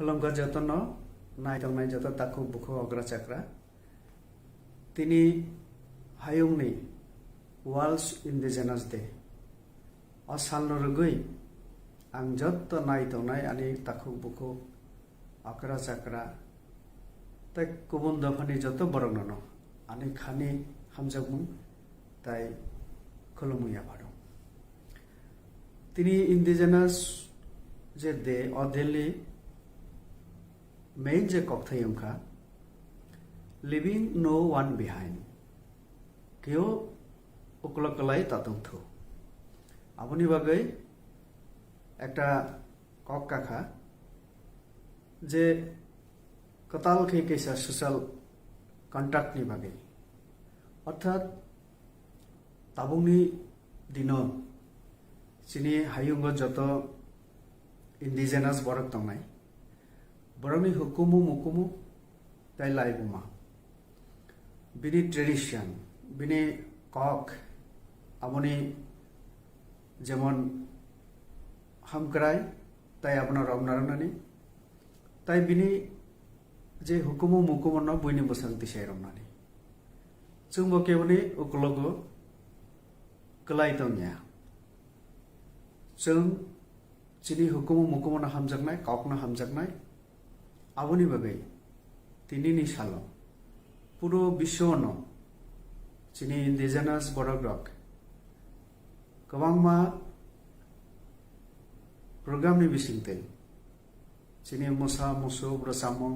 खुलुमगा जतन नायथंनाय जत ताकु बुखु अग्रा चाक्रा तिनी हायुंनि world indigenous day असालनो रुगुई आं जत नायथंनाय आनि ताकु बुखु अग्रा चाक्रा ताई गुबुन दफानि जत बरंनो आनि खानि हामजागमु ताई खुलुमुया भादो तिनी इंडिजिनस जे दे अदेलि मेन जे कक्थायंखा लिविंग नो वन बिहाइंड केओ उकलकलाई तातंथु आबुनि बागै एकटा কক काखा जे कताल खे कैसा सोशल कन्ट्राक्ट नि बागै अर्थात ताबुंनि दिनो चिनि हायुंग जत इंडिजिनस बरक तंनाय बरंनि हुकुमु मुकुमु ताई लाइबुमा बिनि ट्रेडिशन बिनि কক आबुनि जेमन हामक्राय ताई आपना रमनारनानि ताई बिनि जे हुकुमु मुकुमु न बयनि बसांति सेरमनानि जों बकेवनि उकलगो कलाइतंया जों चिनि हुकुमु मुकुमु न हामजागनाय কক न हामजागनाय आबुनि बागै तिनिनि सालो पुरो विश्वनो चिनि इंडिजिनस बरग्रक गोबांमा प्रग्रामनि बिसिंते चिनि मुसा मुसु ब्रसामुं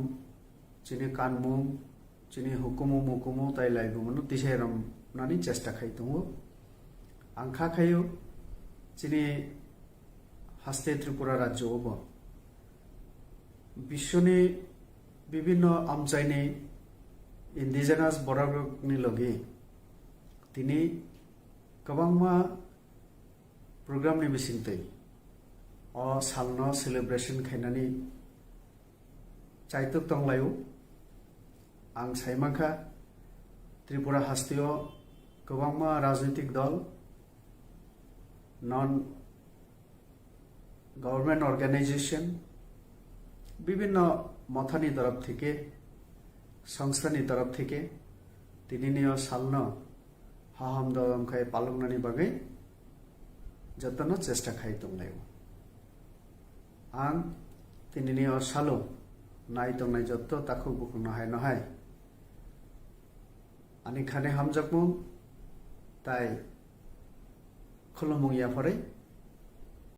चिनि कानमुं चिनि हुकुमु मुकुमु ताई लाइबुमनु तिसेरम नानि चेष्टा खायतुंगो आंखा खायो चिनि हास्ते त्रिपुरा राज्योबो विश्वनि विभिन्न आमचाइनि इंडिजिनस बरग्रकनि लगे तिनि गोबांमा प्रग्रामनि बिसिंते अ सालनो सेलिब्रेशन खायनानि चाइतुक तंलायो आं साइमाखा त्रिपुरा हास्तियो गोबांमा राजनीतिक दल नन गवर्नमेंट ऑर्गेनाइजेशन विभिन्न मथानी तरफ थेके संस्थानी तरफ थेके तिनिनि सालनो हाहाम दम खाय पालंनानि बागै जतन चेष्टा खाय तंलायो आं तिनिनि सालो नाय तंनाय जत ताखु बुखुनो हाय नहाय आनि खाने हामजागमु ताई खुलुमुंया फरे